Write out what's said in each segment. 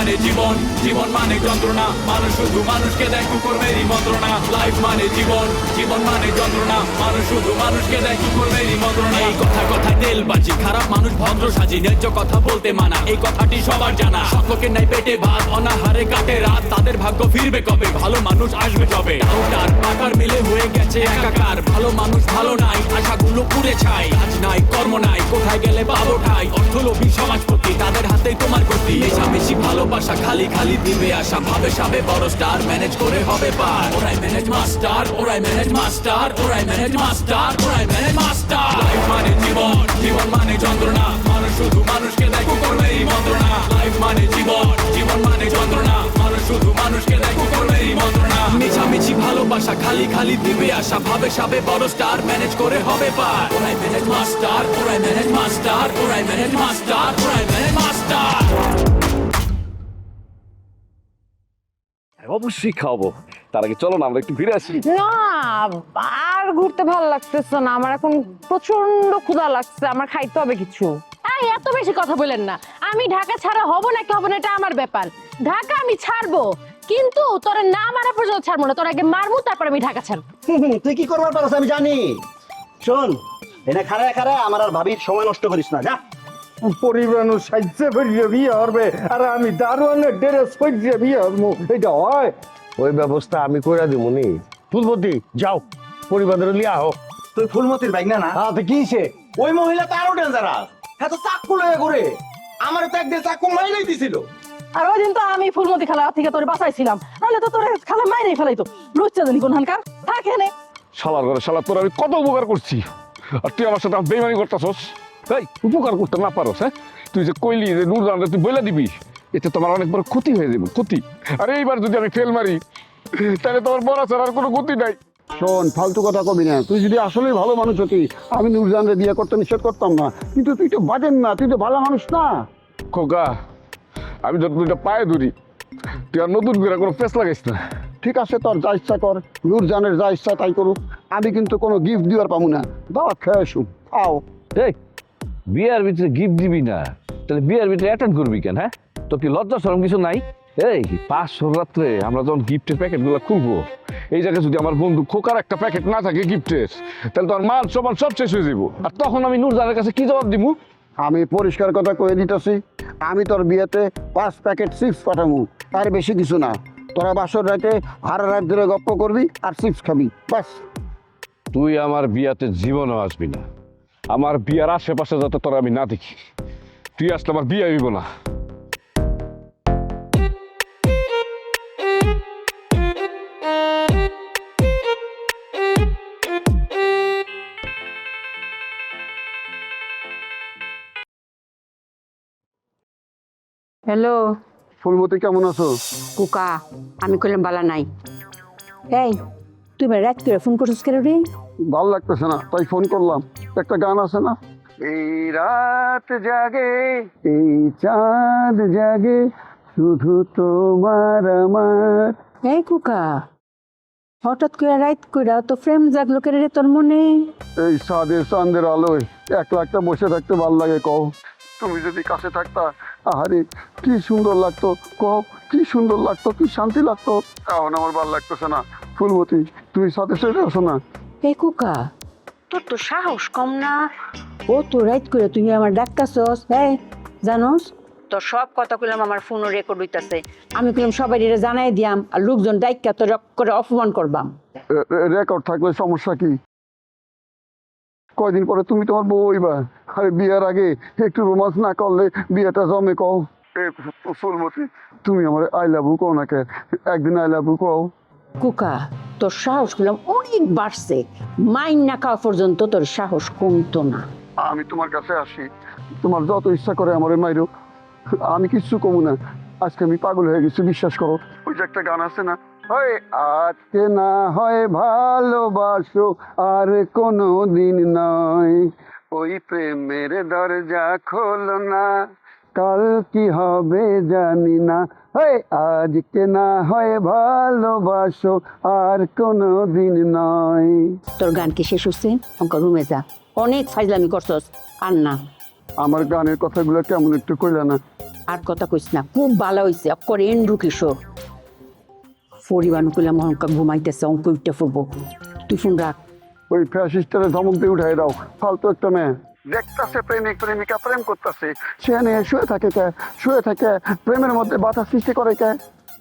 মানে জীবন, জীবন মানে যন্ত্রণা, মানুষ শুধু মানুষকে দেয় কুকুরমেরই মন্ত্রণা। লাইফ মানে জীবন, জীবন মানে যন্ত্রণা, মানুষ শুধু মানুষকে দেয় কুকুরমেরই মন্ত্রণা। এই কথা কথায় তেল বাজি, খারাপ মানুষ ভদ্র সাজি, ন্যায্য কথা বলতে মানা, এই কথাটি সবার জানা। সকলকে নাই পেটে ভাত, অনাহারে কাটে রাত, তাদের ভাগ্য ফিরবে কবে, ভালো মানুষ আসবে যবে। ডাউটার পাকার মিলে হয়ে গেছে একাকার, ভালো মানুষ ভালো নাই, আশাগুলো পুড়ে ছাই। কাজ নাই কর্ম নাই, কোথায় গেলে পাবো ঠাই, অর্থলোভী সমাজপতি তাদের হাতেই তোমার গতি। মেশামেশি ভালোবাসা খালি খালি দিবে আশা, ভাবে সাবে বড় স্টার ম্যানেজ করে হবে পার। ওরাই ম্যানেজ মাস্টার, ওরাই ম্যানেজ মাস্টার, ওরাই ম্যানেজ মাস্টার, ওরাই ম্যানেজ মাস্টার। লাইফ মানে জীবন, জীবন মানে যন্ত্রণা, মানুষ শুধু মানুষকে দেয় কুকুরমেরই মন্ত্রণা। লাইফ মানে জীবন, জীবন মানে যন্ত্রণা, মানুষ শুধু মানুষকে দেয় কুকুরমেরই মন্ত্রণা। মিছামিছি ভালোবাসা খালি খালি দিবে আশা, ভাবে সাবে বড় স্টার ম্যানেজ করে হবে পার। ওরাই ম্যানেজ মাস্টার, ওরাই ম্যানেজ মাস্টার, ওরাই ম্যানেজ মাস্টার, ওরাই ম্যানেজ মাস্টার। অবশ্যই খাওয়াবো, তার আগে চলো না আমরা একটু ঘুরে আসি। না, আর ঘুরতে ভালো লাগতেছে না, আমার এখন প্রচন্ড ক্ষুধা লাগছে, আমার খাইতে হবে কিছু। এত বেশি কথা বলেন না, আমি ঢাকা ছাড়া হব নাকি হব না এটা আমার ব্যাপার। ঢাকা আমি ছাড়বো, কিন্তু তোরা না মারা পর্যন্ত ছাড়বো না, তোরা আগে মারবো তারপর আমি ঢাকা ছাড়বো। তুই কি করবার পারছ আমি জানি। শোন, এনে খারায় খারায় আমার আর ভাবির সময় নষ্ট করিস না, যা। পরিবানো সাহায্য করিয়ে বিয়ে হবে আর আমি দারোয়ানের ড্রেস পরিয়ে বিয়ে হবো, এটা হয়? ওই ব্যবস্থা আমি করে দিব নি। ফুলপতি যাও, পরিবারের লিয়া হোক। তুই ফুলমতির বাইক না না? হ্যাঁ তো কি সে? ওই মহিলা তো আরো ডেঞ্জারাস, হ্যাঁ তো চাকু লয়ে ঘুরে। আমার তো একদিন চাকু মাইলাই দিছিল। আর ওই দিন তো আমি ফুলমতি খালা থেকে তোরে বাঁচাইছিলাম, নাহলে তো তোরে খালা মাইরেই ফেলাইতো। লুচ্চা জানি কোন হানকার থাকে নে। শালার ঘরে শালা, তোর আমি কত উপকার করছি আর তুই আমার সাথে বেইমানি করতেছস। এই উপকার করতে না পারস, হ্যাঁ? তুই যে কইলি যে নূরজান তুই বলে দিবি, এতে তোমার অনেক বড় ক্ষতি হয়ে যাবে, ক্ষতি। আর এইবার যদি আমি ফেল মারি তাহলে তোমার বড় ছাড়ার কোনো গতি নাই। শোন, ফালতু কথা কবি না। তুই যদি আসলেই ভালো মানুষ হতি, আমি নূরজানরে বিয়ে করতে নিষেধ করতাম না, কিন্তু তুই তো বাজেন না, তুই তো ভালো মানুষ না। খোকা, আমি যত দুইটা পায়ে ধরি, তুই আর নতুন করে কোনো পেস লাগাইস না। ঠিক আছে, তোর যা ইচ্ছা কর, নূরজানের যা ইচ্ছা তাই করুক, আমি কিন্তু কোনো গিফট দিবার পাবো না। বাবা খেয়ে আসুন, আও। এই বিয়ার ভিতরে গিফট দিবি না, তাহলে বিয়ার ভিতরে অ্যাটেন্ড করবি কেন? হ্যাঁ, তো কি লজ্জা শরম কিছু নাই? এই 500 রাত্রে আমরা যখন গিফটের প্যাকেট গুলো খুলবো, এই জায়গায় যদি আমার বন্ধু খোকার একটা প্যাকেট না থাকে গিফটের, তাহলে তো আমার মান সম্মান সব শেষ হয়ে যাবো। আর তখন আমি নূরজানের কাছে কি জবাব দিব? আমি পরিষ্কার কথা কয়ে দিতেছি, আমি তোর বিয়েতে 5 প্যাকেট চিপস পাঠাবো, তার বেশি কিছু না। তোরা বাসর রাতে আর রাত ধরে গপ্প করবি আর চিপস খাবি, বাস। তুই আমার বিয়াতে জীবনও আসবি না, আমার বিয়ার আশেপাশে যাতে তোরা আমি না দেখি। তুই আসলে আমার বিয়ে হইব না। হ্যালো ফুলমতি, কেমন আছো? কুকা, আমি কইলাম বালা নাই। এই তুই রাত করে ফোন করছিস কেন রে? ভালো লাগতেছে না তাই ফোন করলাম। একটা গান আছে না, এই রাত জাগে এই চাঁদ জাগে শুধু তোমার আমার। এই কুকা, হঠাৎ করে রাত কইরা তো প্রেম জাগলো কেন রে তোর মনে? এই সাদের চাঁদের আলোয় একলা একটা বসে থাকতে ভাল লাগে। কও, তুমি যদি কাছে থাকতা, আহারে কি সুন্দর লাগতো। কও, কি সুন্দর লাগতো, কি শান্তি লাগতো। এখন আমার ভাল লাগতেছে না। ফুলমতি, তুমি সাথে চলে আসো না। এই কুকা, তোর তো সাহস কম না। ও তো রাত করে তুই আমার ডাক্তারছস। এই জানোস, তোর সব কথা কইলাম আমার ফোনও রেকর্ড হইতাছে। আমি কইলাম সবাই জানাই দিয়াম, আর লোকজন ডাইক্কা তোর করে অপমান করবাম। রেকর্ড থাকলে সমস্যা কি? কয়দিন পরে তুমি তোমার বউ হইবা। আরে বিয়ের আগে একটু রোমান্স না করলে বিয়েটা জমে। কও, ফুলমতি, তুমি আমার আই লাভ ইউ কও না কে? একদিন আই লাভ ইউ কও। কুকা, তোর সাহস করলাম অনেক বাড়ছে, মাইন না খাওয়া পর্যন্ত তোর সাহস কমতো না। আমি তোমার কাছে আসি, তোমার যত ইচ্ছা করে আমার মাইরো, আমি কিচ্ছু কমু না। আজকে আমি পাগল হয়ে গেছি, বিশ্বাস করো। ওই যে একটা গান আছে না, হয় আজকে না হয় ভালোবাসো আর কোনো দিন নয়, ওই প্রেমের দরজা খোলো না, কাল কি হবে জানি না। হয় আজকে না হয় ভালোবাসো আর কোনো দিন নয়। তোর গান কি শেষ হচ্ছে? অঙ্ক রুমে যা, অনেক ফাইজলামি করছস আর না। আমার গানের কথাগুলো কেমন একটু কইলা না? আর কথা কইস না, খুব ভালো হয়েছে। অক্কর এন্ড্রু কিশোর পরিবানু কইলাম অঙ্ক ঘুমাইতেছে, অঙ্ক উঠতে ফুটবো। তুই ফোন রাখ। ওই ফ্যাসিস্টারে ধমক দিয়ে উঠাই দাও, ফালতু একটা মেয়ে দেখতেছে প্রেমিক প্রেমিকা প্রেম করতেছে, সে নিয়ে শুয়ে থাকে প্রেমের মধ্যে বাধা সৃষ্টি করে কে?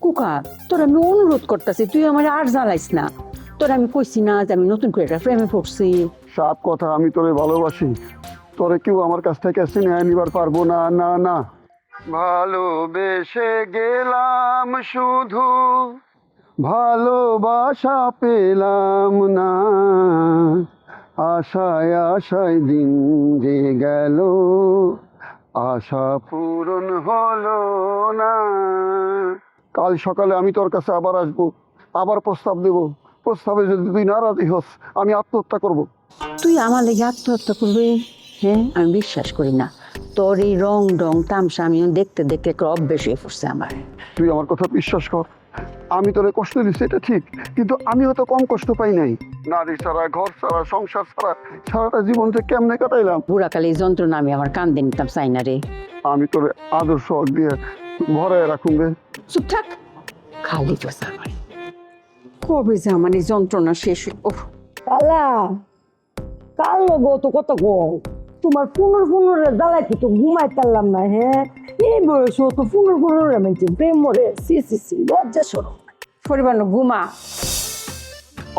কুকা, তোর আমি অনুরোধ করতেছি, তুই আমার আর জ্বালাইস না। তোর আমি কইছি না যে আমি নতুন করে একটা প্রেমে পড়ছি। সাত কথা, আমি তোরে ভালোবাসি, তোরে কেউ আমার কাছ থেকে চিনে নিবার পারবো না, না না। ভালোবেসে গেলাম শুধু, ভালোবাসা পেলাম না, আশায় আশায় দিন যে গেল, আশা পূরণ হলো না। কাল সকালে আমি তোর কাছে আবার আসবো, আবার প্রস্তাব দেব। প্রস্তাবে যদি তুই নারাজি হস, আমি আত্মহত্যা করব। তুই আমার লেগে আত্মহত্যা করবি? হ্যাঁ, আমি বিশ্বাস করি না। তোর এই রং ডং তামসা আমি দেখতে দেখতে একটা অভ্যেস হয়ে পড়ছে আমার। তুই আমার কথা বিশ্বাস কর, আমি তোরে কষ্ট দিচ্ছি এটা ঠিক, কিন্তু আমিও তো কম কষ্ট পাই নাই। নারী ছাড়া, ঘর ছাড়া, সংসার ছাড়া সারাটা জীবনটা কেমনে কাটাইলাম। বুড়াকালে এই যন্ত্রণা আমি আমার কান্দে নিতাম চাই না রে। আমি তোরে আদর্শ হক দিয়ে ভরে রাখুন রে। চুপ থাক, খালি কথা আমার। কবে যে আমার এই যন্ত্রণা শেষ কালা কাল গো তো কত গো, তোমার পুনর দালাইতে তো ঘুমাই পারলাম না। হ্যাঁ, এই বয়স তো পুনর মেনছি প্রেম মরে সি লজ্জা সরো। পরিবার ঘুমা।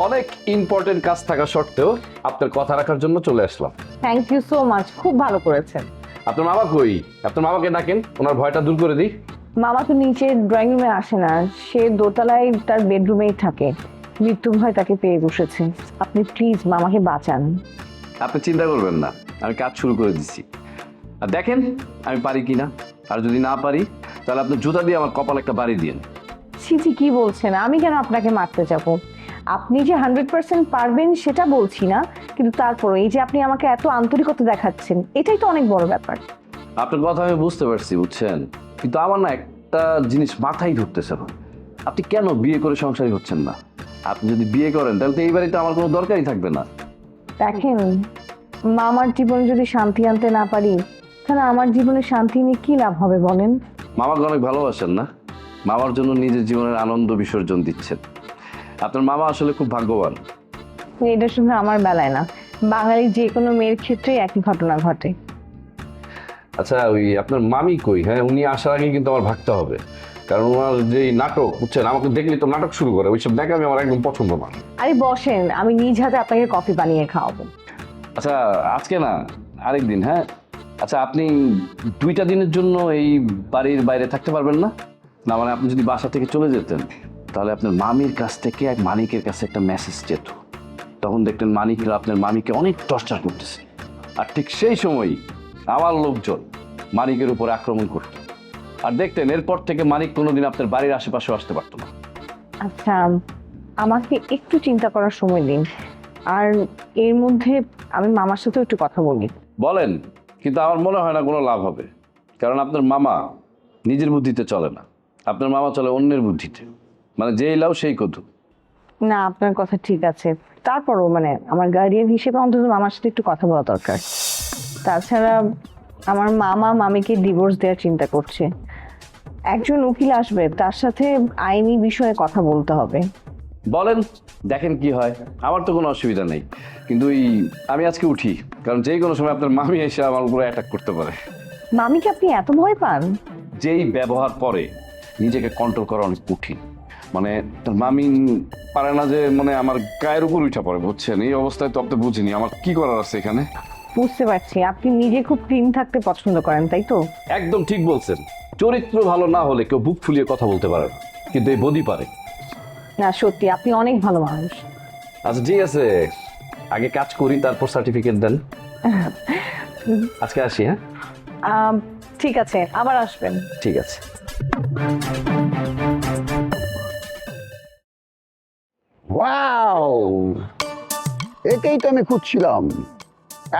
অনেক ইম্পর্টেন্ট কাজ থাকা সত্ত্বেও আপনার কথা রাখার জন্য চলে আসলাম। থ্যাংক ইউ সো মাচ, খুব ভালো করেছেন। আপনার মামা কই? আপনার মামাকে ডাকেন, ওনার ভয়টা দূর করে দিই। মামা তো নিচে ড্রয়িং রুমে আসে না, সে দোতলায় তার বেডরুমেই থাকে। মৃত্যু ভয় তাকে পেয়ে বসেছে। আপনি প্লিজ মামাকে বাঁচান। আপনি চিন্তা করবেন না, আমি কাজ শুরু করে দিচ্ছি। আর দেখেন আমি পারি কিনা, আর যদি না পারি তাহলে আপনি জুতা দিয়ে আমার কপালে একটা বাড়ি দিন। ছিছি, কি বলছেন? আমি কেন আপনাকে মারতে যাব? আপনি যে 100% পারবেন সেটা বলছি না, কিন্তু তারপর এই যে আপনি আমাকে এত আন্তরিকতা দেখাচ্ছেন, এটাই তো অনেক বড় ব্যাপার। আপনার কথা আমি বুঝতে পারছি, বুঝছেন, কিন্তু আমার না একটা জিনিস মাথায় ঢুকতেছে না। আপনি কেন বিয়ে করে সংসারী হচ্ছেন না? আপনি যদি বিয়ে করেন তাহলে তো এই বাড়িতে আমার কোনো দরকারই থাকবে না। দেখেন, মামার জীবনে যদি শান্তি আনতে না পারি, তাহলে আমার জীবনে শান্তি নিয়ে কি লাভ হবে বলেন? মামাকে অনেক ভালোবাসেন না? মামার জন্য নিজের জীবনের আনন্দ বিসর্জন দিচ্ছেন। আপনার মামা আসলে খুব ভাগ্যবান। এটা শুধু আমার বেলায় না, বাঙালির যে কোনো মেয়ের ক্ষেত্রেই একই ঘটনা ঘটে। আচ্ছা, ওই আপনার মামি কই? হ্যাঁ, উনি আসার আগে কিন্তু আমার ভাগতে হবে, কারণ ওনার যে নাটক, বুঝছেন, আমাকে দেখলে তো নাটক শুরু করে, ওইসব দেখে আমি আমার একদম পছন্দ না। আরে বসেন, আমি নিজ হাতে আপনাকে কফি বানিয়ে খাওয়াবো। আচ্ছা, আজকে না, আরেকদিন। হ্যাঁ, আচ্ছা, আপনি 2টা দিনের জন্য এই বাড়ির বাইরে থাকতে পারবেন না? না মানে আপনি যদি বাসা থেকে চলে যেতেন, তাহলে আপনার মামির কাছ থেকে এক মানিকের কাছে একটা মেসেজ যেত। তখন দেখতেন মানিকরা আপনার মামিকে অনেক টর্চার করতেছে, আর ঠিক সেই সময়ই আমার লোকজন মানিকের উপর আক্রমণ করত। আর দেখতেন এরপর থেকে মানিক কোনোদিন আপনার বাড়ির আশেপাশেও আসতে পারতো না। আচ্ছা, আমাকে একটু চিন্তা করার সময় দিন, আর এর মধ্যে আমি মামার সাথেও একটু কথা বলি। বলেন, কিন্তু আমার মনে হয় না কোনো লাভ হবে, কারণ আপনার মামা নিজের বুদ্ধিতে চলে না, আপনার মামা চলে অন্যের বুদ্ধিতে, মানে যেই লাউ সেই কদু। না, আপনার কথা ঠিক আছে, তারপরও মানে আমার গার্ডিয়ান হিসেবে অন্তত মামার সাথে একটু কথা বলা দরকার। তাছাড়া আমার মামা মামিকে ডিভোর্স দেওয়ার চিন্তা করছে। একজন উকিল আসবে, তার সাথে আইনি বিষয়ে কথা বলতে হবে। বলেন, দেখেন কি হয়। আমার তো কোনো অসুবিধা নেই, কিন্তু আমি আজকে উঠি, কারণ যেই কোনো সময় আপনার মামি এসে আমার উপরে অ্যাটাক করতে পারে। মামিকে আপনি এত ভয় পান? যেই ব্যবহার পরে নিজেকে কন্ট্রোল করা অনেক কঠিন। মানে তার মামি পারে না যে মানে আমার গায়ের উপর উঠা পড়ে, বুঝছেন? এই অবস্থায় তো আপনি বুঝিনি আমার কি করার আছে এখানে। বুঝতে পারছি, আপনি নিজে খুব ক্লিন থাকতে পছন্দ করেন, তাই তো? একদম ঠিক বলছেন। চরিত্র ভালো না হলে কেউ বুক ফুলিয়ে কথা বলতে পারে না, কিন্তু এই বদি পারে। না, সত্যি আপনি অনেক ভালো মানুষ। আচ্ছা ঠিক আছে, আগে কাজ করি, তারপর সার্টিফিকেট দেন। আজকে আসি। হ্যাঁ, ঠিক আছে, আবার আসবেন। ঠিক আছে। ওয়াও, এটাই তো আমি খুঁজছিলাম।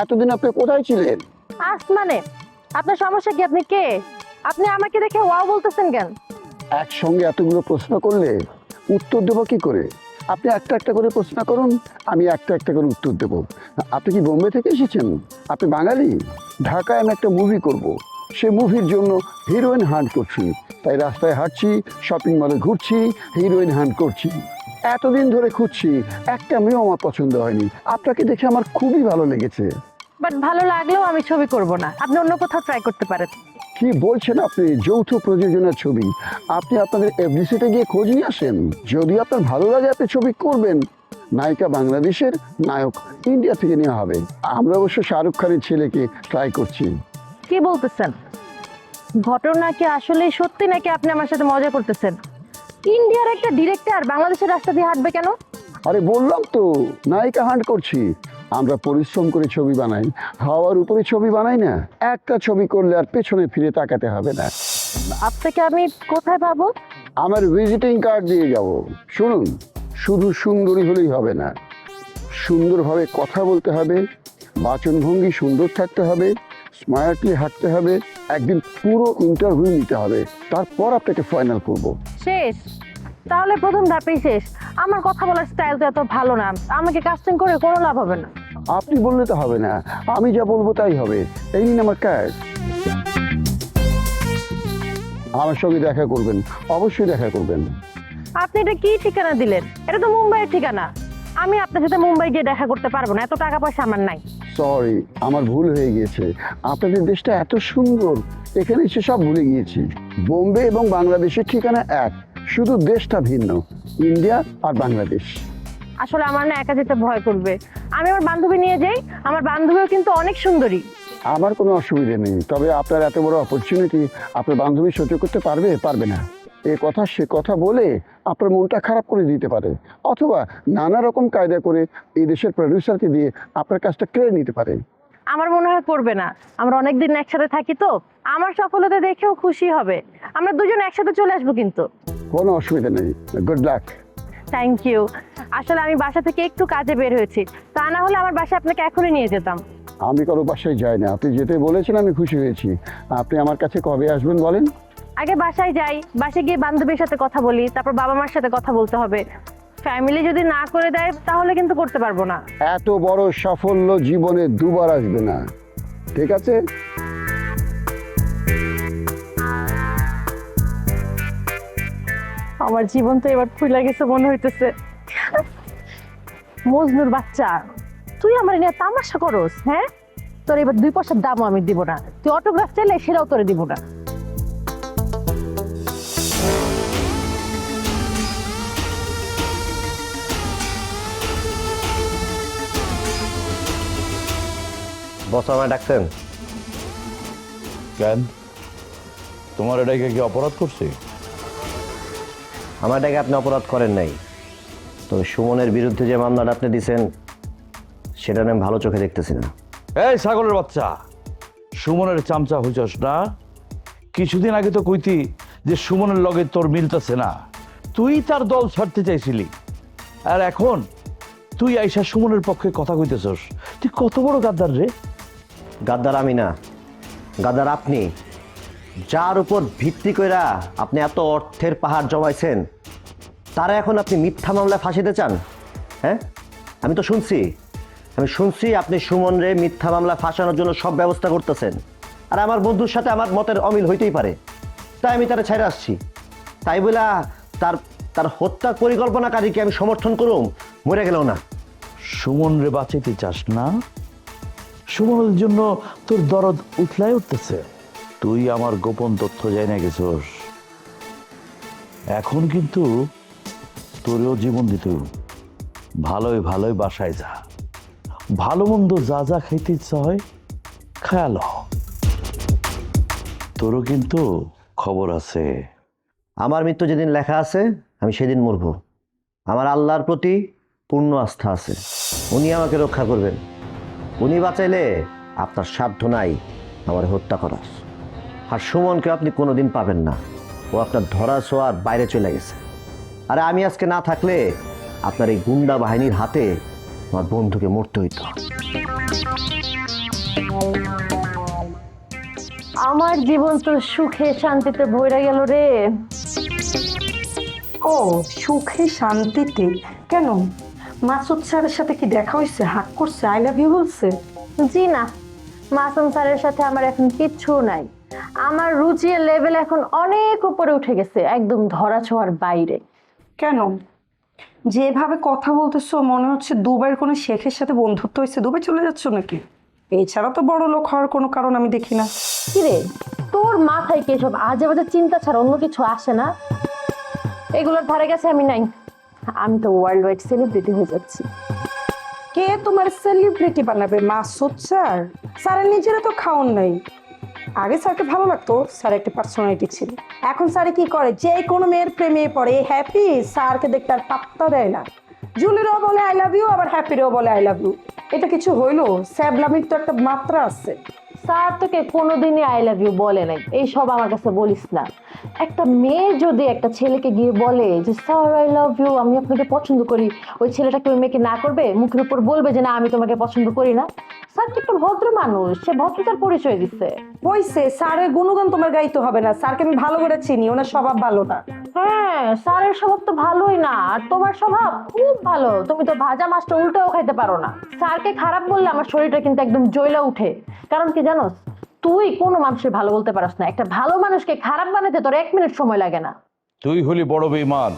এতদিন আপনি কোথায় ছিলেন? আসমানে, আপনার সমস্যা কি? আপনি কে? আপনি আমাকে দেখে ওয়াও বলতেছেন কেন? একসঙ্গে এতগুলো প্রশ্ন করলে উত্তর দেবো কি করে? আপনি একটা একটা করে প্রশ্ন করুন, আমি একটা একটা করে উত্তর দেব। আপনি কি বোম্বে থেকে এসেছেন? আপনি বাঙালি? ঢাকায় আমি একটা মুভি করব, সে মুভির জন্য হিরোইন হান্ট করছি, তাই রাস্তায় হাঁটছি, শপিং মলে ঘুরছি, হিরোইন হান্ট করছি। এতদিন ধরে খুঁজছি, একটা মেয়েও আমার পছন্দ হয়নি। আপনাকে দেখে আমার খুবই ভালো লেগেছে। বাট ভালো লাগলেও আমি ছবি করব না, আপনি অন্য কোথাও ট্রাই করতে পারেন। কি বলছেন আপনি? যৌথ প্রযোজনার ছবি, আপনি আপনাদের এফডিসিতে গিয়ে খোঁজ নিয়ে আসেন। যদি আপনার ভালো লাগে আপনি ছবি করবেন। নায়িকা বাংলাদেশের, নায়ক ইন্ডিয়া থেকে নেওয়া হবে। আমরা অবশ্য শাহরুখ খানের ছেলেকে ট্রাই করছি। কি বলতেছেন? ঘটনা কি আসলে সত্যি নাকি আপনি আমার সাথে মজা করতেছেন? ইন্ডিয়ার একটা ডিরেক্টর বাংলাদেশের রাস্তা দিয়ে হাঁটবে কেন? আরে বললাম তো, নায়িকা হান্ট করছি। আমরা পরিশ্রম করে ছবি বানাই, হাওয়ার উপরে ছবি বানাই না। একটা ছবি করলে আর পেছনে ফিরে তাকাতে হবে না। আপনাকে আমি কোথায় পাবো? আমার ভিজিটিং কার্ড দিয়ে যাব। শুনুন, শুধু সুন্দরী হলেই হবে না, সুন্দরভাবে কথা বলতে হবে, বাচনভঙ্গি সুন্দর থাকতে হবে, স্মার্টলি হাঁটতে হবে, একদিন পুরো ইন্টারভিউ নিতে হবে, তারপর আপনাকে ফাইনাল করব। শেষ? তাহলে প্রথম ধাপেই শেষ। আমার কথা বলার স্টাইল তো এত ভালো না, আমাকে কাস্টিং করে কোনো লাভ হবে না। আপনি বললে তো হবে না, আমি যা বলবো তাই হবে। এই নিন আমার কার্ড। আমার সঙ্গে দেখা করবেন, অবশ্যই দেখা করবেন। আপনি এটা কি ঠিকানা দিলেন? এটা তো মুম্বাইয়ের ঠিকানা। আমি আপনার সাথে মুম্বাই গিয়ে দেখা করতে পারবো না, এত টাকা পয়সা আমার নাই। সরি, আমার ভুল হয়ে গিয়েছে। আপনাদের দেশটা এত সুন্দর, এখানে এসে সব ভুলে গিয়েছি। বোম্বে এবং বাংলাদেশের ঠিকানা এক, শুধু দেশটা ভিন্ন, ইন্ডিয়া আর বাংলাদেশ। আসলে আমার না একা যেতে ভয় করবে। আমি আমার বান্ধবী নিয়ে যাই, আমার বান্ধবীও কিন্তু অনেক সুন্দরী। আমার কোনো অসুবিধা নেই, তবে আপনার এত বড় অপরচুনিটি আপনার বান্ধবী সহ্য করতে পারবে না। এ কথা সে কথা বলে আপনার মনটা খারাপ করে দিতে পারে, অথবা নানা রকম কায়দা করে এই দেশের প্রডিউসারকে দিয়ে আপনার কাজটা কেড়ে নিতে পারে। আমার মনে হয় করবে না। আমরা অনেকদিন একসাথে থাকি তো, আমার সফলতা দেখেও খুশি হবে। আমরা দুজন একসাথে চলে আসবো কিন্তু। কোনো অসুবিধা নেই, গুড লাক। Thank you. আসলে আমি বাসা থেকে একটু কাজে বের হয়েছি, তা না হলে আমার বাসায় আপনাকে এখনই নিয়ে যেতাম। আমি কারো বাসায় যাই না, আপনি যেতে বলেছেন আমি খুশি হয়েছি। আপনি আমার কাছে কবে আসবেন বলেন? আগে বাসায় যাই, বাসায় গিয়ে বান্ধবীর সাথে কথা বলি, তারপর বাবা মার সাথে কথা বলতে হবে। ফ্যামিলি যদি না করে দেয় তাহলে কিন্তু করতে পারবো না। এত বড় সাফল্য জীবনে দুবার আসবে না, ঠিক আছে? আমার জীবন তো এবার খুলে গেছে মনে হইতেছে। মজনুর বাচ্চা, তুই আমার নিয়ে তামাশা করস? হ্যাঁ, তোর এবার 2 পয়সার দামও আমি দিব না। তুই অটোগ্রাফ চাইলে সেটাও তোরে দিব না। বস আমায় ডাকছেন? কেন, তোমার এটাকে কি অপরাধ করছে? আমার ডাকে আপনি অপরাধ করেন নাই, তবে সুমনের বিরুদ্ধে যে মামলাটা আপনি দিছেন সেটা আমি ভালো চোখে দেখতেছি না। এই ছাগলের বাচ্চা, সুমনের চামচা হইছস না? কিছুদিন আগে তো কইতি যে সুমনের লগে তোর মিলতেছে না, তুই তার দল ছাড়তে চাইছিলি, আর এখন তুই আইসা সুমনের পক্ষে কথা কইতেছস। তুই কত বড় গাদ্দার রে! গাদ্দার আমি না, গাদ্দার আপনি। যার উপর ভিত্তি কইরা আপনি এত অর্থের পাহাড় জমাইছেন, তারা এখন আপনি মিথ্যা মামলায় ফাঁসিতে চান? হ্যাঁ, আমি শুনছি আপনি সুমনরে মিথ্যা মামলায় ফাঁসানোর জন্য সব ব্যবস্থা করতেছেন। আর আমার বন্ধুর সাথে আমার মতের অমিল হইতেই পারে, তাই আমি তারা ছেড়ে আসছি। তাই বলে তার হত্যার পরিকল্পনাকারীকে আমি সমর্থন করুম? মরে গেলেও না। সুমনরে বাঁচাইতে চাস না? সুমনের জন্য তোর দরদ উঠলাই উঠতেছে। তুই আমার গোপন তথ্য জানা গেছস, এখন কিন্তু তোরেও জীবন দিতে ভালোই ভালোই বাসায় যা, ভালো মন্দ যা যা খাইতে ইচ্ছা হয় খেয়াল। তোরও কিন্তু খবর আছে। আমার মৃত্যু যেদিন লেখা আছে আমি সেদিন মরব। আমার আল্লাহর প্রতি পূর্ণ আস্থা আছে, উনি আমাকে রক্ষা করবেন। উনি বাঁচাইলে আপনার সাধ্য নাই আমার হত্যা করার। আর সুমনকে আপনি কোনোদিন পাবেন না, ও আপনার ধরা ছোঁয়ার বাইরে চলে গেছে। আরে আমি আজকে না থাকলে আপনার এই গুন্ডা বাহিনীর হাতে আমার বন্ধুকে মরতে হইতো। আমার জীবন তো সুখে শান্তিতে ভরে গেল রে। ও, সুখে শান্তিতে? কেন, মাসুদ স্যারের সাথে কি দেখা হয়েছে? হাক করছে, আই লাভ ইউ বলছে? জি না, মাসুম স্যারের সাথে আমার এখন কিচ্ছু নাই। আমার রুচির লেভেল এখন অনেক উপরে উঠে গেছে, একদম ধরা ছোঁয়ার বাইরে। কেন যেভাবে কথা বলতেছো মনে হচ্ছে দুবাইয়ের কোনো শেখের সাথে বন্ধুত্ব হয়েছে, দুবাই চলে যাচ্ছ নাকি? এছাড়া তো বড় লোক হওয়ার কোনো কারণ আমি দেখি না। কিরে, তোর মাথায় কি সব আজে বাজে চিন্তা ছাড়া অন্য কিছু আসে না? এগুলোর ধারে গেছে আমি নাই। আমি তো ওয়ার্ল্ড ওয়াইড সেলিব্রিটি হয়ে যাচ্ছি। কে তোমার সেলিব্রিটি বানাবে? মাসুদ স্যার? স্যারের নিজেরা তো খাওয়ান নাই। আগে স্যারকে ভালো লাগতো, স্যার একটা পার্সোনালিটি ছিল। এখন স্যারে কি করে, যে কোনো মেয়ের প্রেমে পড়ে, হ্যাপি স্যারকে দেখতে আর পাত্তা দেয় না। জুলিরও বলে আই লাভ ইউ, আবার হ্যাপিরও বলে আই লাভ ইউ। এটা কিছু হইলো? স্যাবলামির তো একটা মাত্রা আছে। স্যার তোকে কোনোদিনই আই লাভ ইউ বলে নাই, এইসব আমার কাছে বলিস না। একটা মেয়ে যদি একটা ছেলেকে গিয়ে বলে যে স্যার আই লাভ ইউ, আমি আপনাকে পছন্দ করি, ওই ছেলেটাকে ওই মেয়েকে না করবে, মুখের উপর বলবে যে না আমি তোমাকে পছন্দ করি না? স্যার তো একটা ভদ্র মানুষ, সে ভদ্রতার পরিচয় দিচ্ছে। হইছে, স্যারের গুণগান তোমার গাইতে হবে না। স্যারকে আমি ভালো করে চিনি, ওনার স্বভাব ভালো না। হ্যাঁ, স্যারের স্বভাব তো ভালোই না, আর তোমার স্বভাব খুব ভালো। তুমি তো ভাজা মাছটা উল্টেও খাইতে পারো না। স্যারকে খারাপ বললে আমার শরীরটা কিন্তু একদম জ্বলে উঠে। কারণ কি জানোস, তুই কোনো মানুষের ভালো বলতে পারস না। একটা ভালো মানুষকে খারাপ বানাতে তোর 1 মিনিট সময় লাগে না। তুই হলি বড় বেঈমান।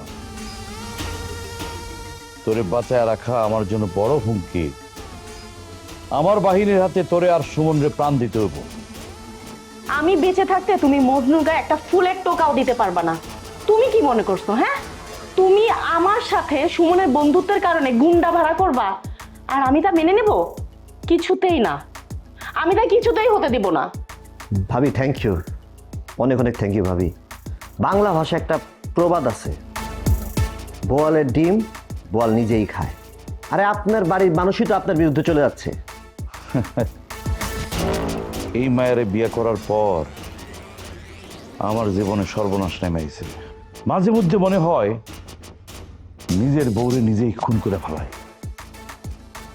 তোরে বাঁচায় রাখা আমার জন্য বড় হুমকি। আমার বাহিনীর হাতে তোরে আর সুমনরে প্রাণ দিতে হইব। আমি বেঁচে থাকতে তুমি মজনুর গায়ে একটা ফুলের টোকাও দিতে পারবা না। তুমি কি মনে করছো? হ্যাঁ, তুমি আমার সাথে সুমনের বন্ধুত্বের কারণে গুন্ডা ভাড়া করবা আর আমি তা মেনে নেব? কিছুতেই না, আমি তা কিছুতেই হতে দিব না। ভাবি থ্যাংক ইউ, অনেক অনেক থ্যাংক ইউ ভাবি। বাংলা ভাষায় একটা প্রবাদ আছে, বোয়ালের ডিম বোয়াল নিজেই খায়। আরে আপনার বাড়ির মানুষই তো আপনার বিরুদ্ধে চলে যাচ্ছে। এই মায়েরে বিয়ে করার পর আমার জীবনে সর্বনাশ নেমে গেছে। মাঝে মধ্যে মনে হয় নিজের বউরে নিজেই খুন করে ফেলায়।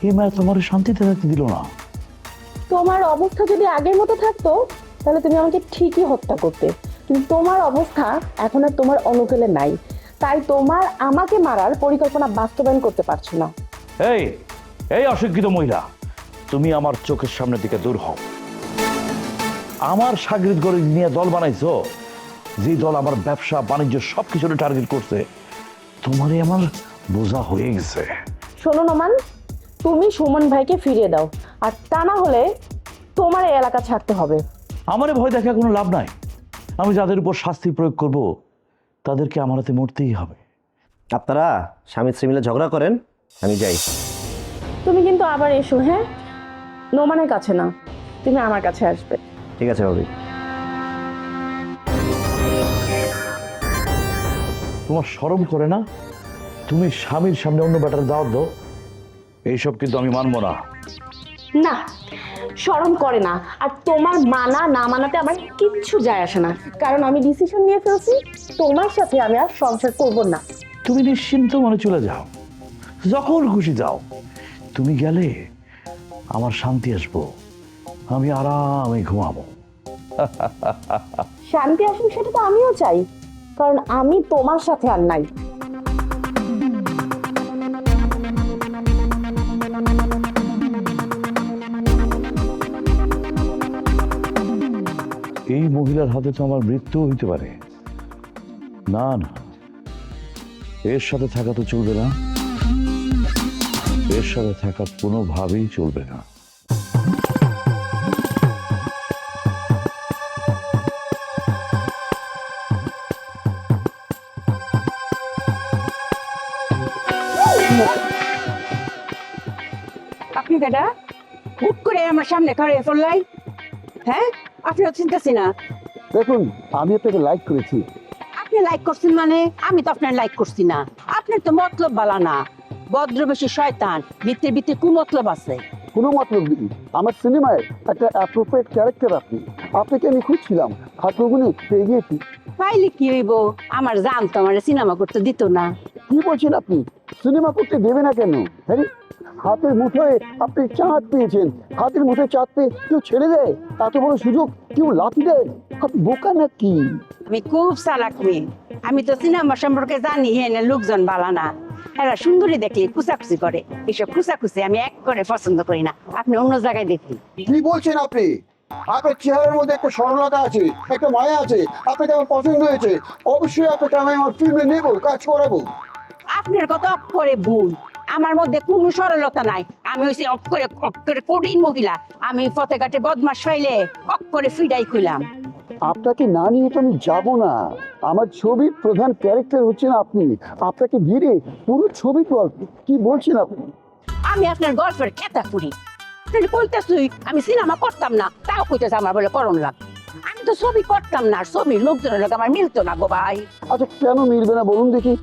এই মায়ের তোমার শান্তিতে থাকতে দিল না। তোমার অবস্থা যদি আগের মতো থাকতো তাহলে তুমি আমাকে ঠিকই হত্যা করতে, কিন্তু তোমার অবস্থা এখন আর তোমার অনুকূলে নাই, তাই তোমার আমাকে মারার পরিকল্পনা বাস্তবায়ন করতে পারছো না। এই এই অশিক্ষিত মহিলা, তুমি আমার চোখের সামনে থেকে দূর হও। আমার সাগরিদ গড়ে নিয়ে দল বানাইছো, যে দল আমার ব্যবসা বাণিজ্য সবকিছু টার্গেট করছে। তোমারই আমার বোঝা হয়ে গেছে। শোনো নোমান, তুমি সুমন ভাইকে ফিরিয়ে দাও, আর তা না হলে তোমার এই এলাকা ছাড়তে হবে। আমারে ভয় দেখা কোনো লাভ নাই। আমি যাদের উপর শাস্তি প্রয়োগ করব তাদেরকে আমার হাতে মরতেই হবে। আপনারা স্বামী স্ত্রী মিলে ঝগড়া করেন, আমি যাই। তুমি কিন্তু আবার এসো। হ্যাঁ, নোমানের কাছে না, তুমি আমার কাছে আসবে। ঠিক আছে ভাবি। তোমার শরম করে না? তুমি স্বামীর সামনে অন্য ব্যাটার দাওয়াত দাও। এইসব কিন্তু আমি মানবো না। না, শরম করে না। আর তোমার মানা না মানাতে আমার কিচ্ছু যায় আসে না, কারণ আমি ডিসিশন নিয়ে ফেলছি, তোমার সাথে আমি আর সংসার করব না। তুমি নিশ্চিন্ত মনে চলে যাও, যখন খুশি যাও। তুমি গেলে আমার শান্তি আসবো, আমি আরামে ঘুমাবো। শান্তি আসুন সেটা তো আমিও চাই, কারণ আমি তোমার সাথে আর নাই। এই মহিলার হাতে তো আমার মৃত্যু হইতে পারে। না না, এর সাথে থাকা তো চলবে না, এর সাথে থাকা কোনোভাবেই চলবে না। আপনি কেডা? হুট করে আমার সামনে খাড়িয়ে পড়লাই। হ্যাঁ, আপনিও চিনতেছি না। দেখুন, আমি আপনাকে লাইক করেছি। আপনি লাইক করছেন মানে? আমি তো আপনার লাইক করছি না। আপনার তো মতলব বালা না, ভদ্রবেশী শয়তান, ভিতরে ভিতরে কু মতলব আছে। কোনো মতলব নেই। আমার সিনেমায় একটা অ্যাপ্রোপ্রিয়েট ক্যারেক্টার আপনি। আপনাকে আমি খুঁজছিলাম, হাতগুলি পেয়ে গিয়েছি। পাইলে কি হইব? আমার জান তো আমার সিনেমা করতে দিত না। কি বলছেন আপনি? সিনেমা করতে দেবে না কেন? হ্যাঁ, হাতের মুঠোয় আপনি চাঁদ পেয়েছেন। হাতের মুঠোয় চাঁদ পেয়ে কেউ ছেড়ে দেয়? এত বড় সুযোগ কেউ লাথি দেয়? আপনি বোকা নাকি? আমি খুব চালাক মেয়ে। আমি তো সিনেমা সম্পর্কে জানি, হ্যাঁ লোকজন বালা না। এরা সুন্দরী দেখলে খুচাখুচি করে। এসব খুচাখুচি আমি এক করে পছন্দ করি না। আপনি অন্য জায়গায় দেখুন। কি বলছেন আপনি? আপনার চেহারার মধ্যে একটা সরলতা আছে, একটা মায়া আছে, আপনাকে আমার পছন্দ হয়েছে, অবশ্যই আপনাকে আমি আমার ফিল্মে নেবো, কাজ করাবো। আপনার কথা করে ভুল, আমার মধ্যে কোনো সরলতা নাই। আমি হইছি অক্ষরে কঠিন মহিলা। আমি পথে ঘাটে বদমাস ফাইলে অক্ষরে ফিডাই কইলাম। আপনাকে না নিয়ে তো আমি যাবো না। আমার ছবির প্রধান ক্যারেক্টার হচ্ছেন আপনি, আপনাকে ঘিরে পুরো ছবি গল্প। কি বলছেন আপনি? আমি আপনার গল্পের খেতা করি, তাহলে বলতেছি আমি সিনেমা করতাম না, তাও কইতেছে আমার বলে করণ লাগ। আমি তো ছবি করতাম না, আর ছবির লোকজনের লোক আমার মিলতো না গো ভাই। আচ্ছা কেন মিলবে না বলুন দেখি?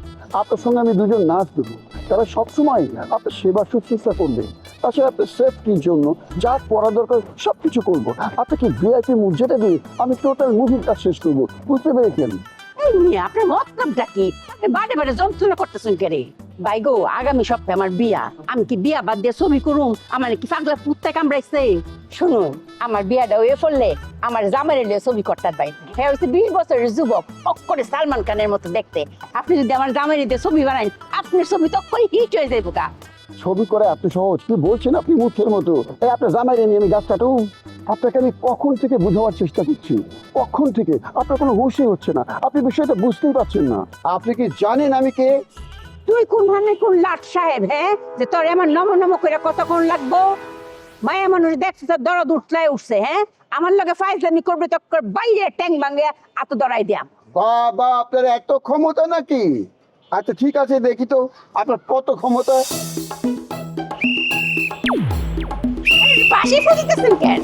আপনার সঙ্গে আমি দুজন নাচ দেবো, তারা সবসময় আপনার সেবা শুশ্রূষা করবে। তাছাড়া আপনার সেফটির জন্য যা করা দরকার সব কিছু করবো। আপনাকে ভিআইপি মর্যাদা দিয়ে আমি টোটাল মুভির কাজ শেষ করবো, বুঝতে পেরেছেন? এই নিয়ে আপনার মতলবটা কি? আপনি বারে বারে যন্ত্রণা করতেছেন কে রে? ভাই গো, আগামী সপ্তাহে আমার বিয়া। আমি কি বিয়া বাদ দিয়ে ছবি করুম? আমার কি পাগলা পুত্তে কামড়াইছে? শুনুন, আমার বিয়াটা হয়ে পড়লে আমার জামাইয়ের লিয়ে ছবি করতে পাই। হ্যাঁ হচ্ছে 20 বছরের যুবক, অক্ষরে সালমান খানের মতো দেখতে। আপনি যদি আমার জামাইয়ের দিয়ে ছবি বানান, আপনার ছবি তো অক্ষরে হিট হয়ে যাইব গা। ছবি করে এত সহজ? কি বলছেন আপনি মুখের মতো? এই আপনার জামাইরে নিয়ে আমি গাছ কাটুম? আপনাকে আমি কখন থেকে বোঝাবার চেষ্টা করছি, কখন থেকে আপনার কোনো হুঁশই হচ্ছে না। আপনি বিষয়টা বুঝতেই পারছেন না। আপনি কি জানেন আমি কে? তুই কোন মানে কোন লাট সাহেব, হ্যাঁ, যে তোর এমন নম নম করে কতক্ষণ লাগবো? মায়া মানুষ দেখছে তোর দরদ উঠলাই উঠছে, হ্যাঁ, আমার লগে ফাইজলামি করবে তো বাইরে ট্যাং ভাঙে এত দরাই দিয়াম। বাবা, আপনার এত ক্ষমতা নাকি? আচ্ছা ঠিক আছে, দেখি তো আপনার কত ক্ষমতা। পাশে ফেলিতেছেন কেন?